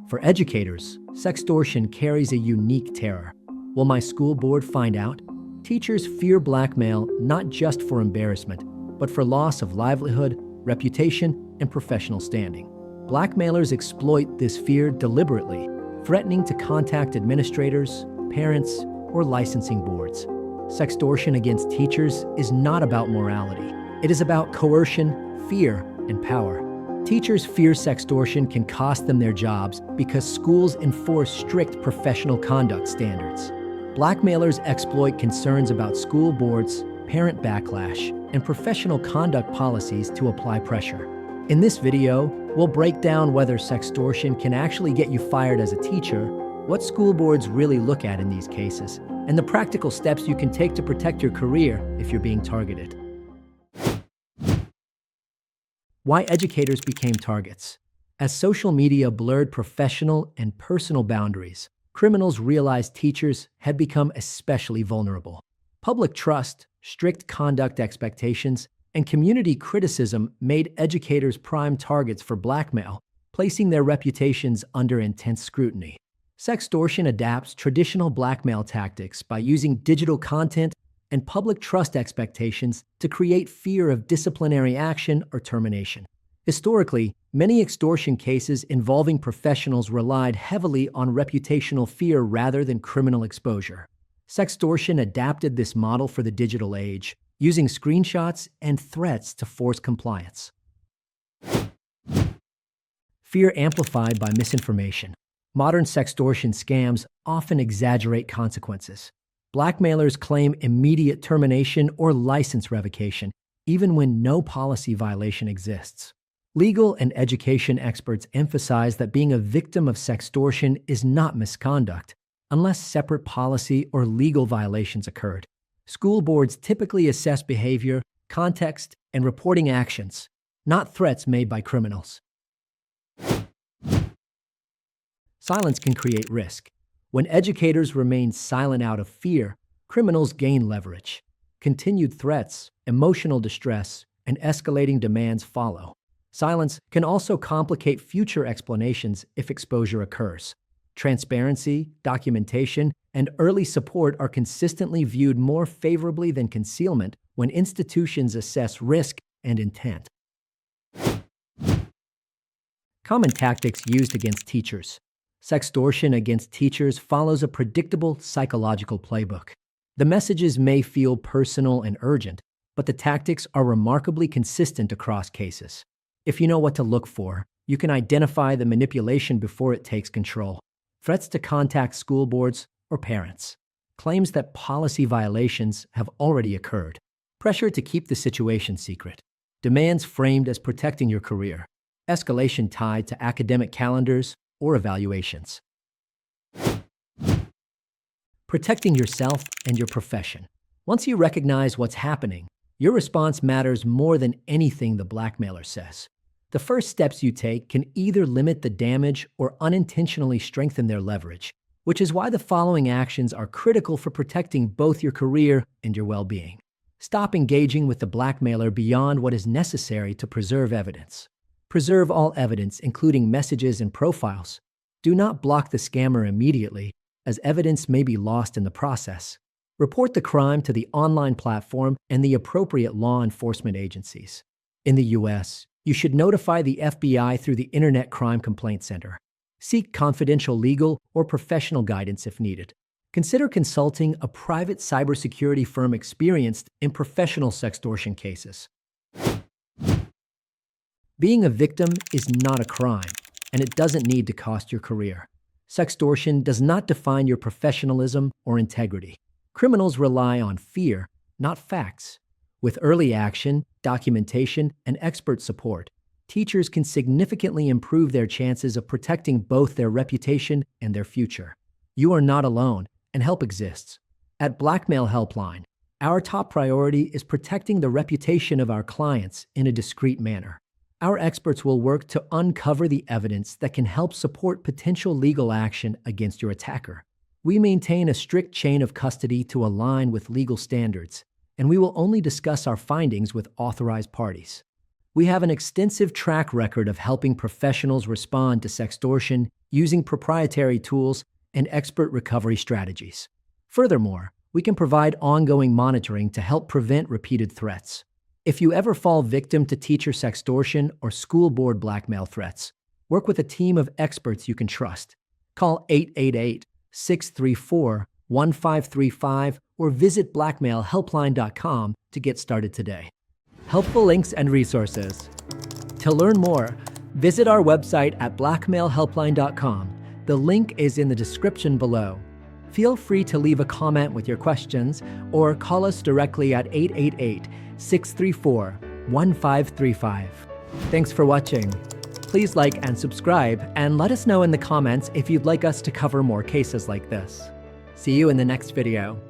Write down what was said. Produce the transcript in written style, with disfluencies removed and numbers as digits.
For educators, sextortion carries a unique terror. Will my school board find out? Teachers fear blackmail not just for embarrassment, but for loss of livelihood, reputation, and professional standing. Blackmailers exploit this fear deliberately, threatening to contact administrators, parents, or licensing boards. Sextortion against teachers is not about morality. It is about coercion, fear, and power. Teachers fear sextortion can cost them their jobs because schools enforce strict professional conduct standards. Blackmailers exploit concerns about school boards, parent backlash, and professional conduct policies to apply pressure. In this video, we'll break down whether sextortion can actually get you fired as a teacher, what school boards really look at in these cases, and the practical steps you can take to protect your career if you're being targeted. Why educators became targets. As social media blurred professional and personal boundaries, criminals realized teachers had become especially vulnerable. Public trust, strict conduct expectations, and community criticism made educators prime targets for blackmail, placing their reputations under intense scrutiny. Sextortion adapts traditional blackmail tactics by using digital content and public trust expectations to create fear of disciplinary action or termination. Historically, many extortion cases involving professionals relied heavily on reputational fear rather than criminal exposure. Sextortion adapted this model for the digital age, using screenshots and threats to force compliance. Fear amplified by misinformation. Modern sextortion scams often exaggerate consequences. Blackmailers claim immediate termination or license revocation, even when no policy violation exists. Legal and education experts emphasize that being a victim of sextortion is not misconduct, unless separate policy or legal violations occurred. School boards typically assess behavior, context, and reporting actions, not threats made by criminals. Silence can create risk. When educators remain silent out of fear, criminals gain leverage. Continued threats, emotional distress, and escalating demands follow. Silence can also complicate future explanations if exposure occurs. Transparency, documentation, and early support are consistently viewed more favorably than concealment when institutions assess risk and intent. Common tactics used against teachers. Sextortion against teachers follows a predictable psychological playbook. The messages may feel personal and urgent, but the tactics are remarkably consistent across cases. If you know what to look for, you can identify the manipulation before it takes control. Threats to contact school boards or parents. Claims that policy violations have already occurred. Pressure to keep the situation secret. Demands framed as protecting your career. Escalation tied to academic calendars or evaluations. Protecting yourself and your profession. Once you recognize what's happening, your response matters more than anything the blackmailer says. The first steps you take can either limit the damage or unintentionally strengthen their leverage, which is why the following actions are critical for protecting both your career and your well-being. Stop engaging with the blackmailer beyond what is necessary to preserve evidence. Preserve all evidence, including messages and profiles. Do not block the scammer immediately, as evidence may be lost in the process. Report the crime to the online platform and the appropriate law enforcement agencies. In the U.S., you should notify the FBI through the Internet Crime Complaint Center. Seek confidential legal or professional guidance if needed. Consider consulting a private cybersecurity firm experienced in professional sextortion cases. Being a victim is not a crime, and it doesn't need to cost your career. Sextortion does not define your professionalism or integrity. Criminals rely on fear, not facts. With early action, documentation, and expert support, teachers can significantly improve their chances of protecting both their reputation and their future. You are not alone, and help exists. At Blackmail.HelpLine, our top priority is protecting the reputation of our clients in a discreet manner. Our experts will work to uncover the evidence that can help support potential legal action against your attacker. We maintain a strict chain of custody to align with legal standards, and we will only discuss our findings with authorized parties. We have an extensive track record of helping professionals respond to sextortion using proprietary tools and expert recovery strategies. Furthermore, we can provide ongoing monitoring to help prevent repeated threats. If you ever fall victim to teacher sextortion or school board blackmail threats, work with a team of experts you can trust. Call 888-634-1535 or visit Blackmail.HelpLine.com to get started today. Helpful links and resources. To learn more, visit our website at Blackmail.HelpLine.com. The link is in the description below. Feel free to leave a comment with your questions or call us directly at 888-634-1535. Thanks for watching. Please like and subscribe, and let us know in the comments if you'd like us to cover more cases like this. See you in the next video.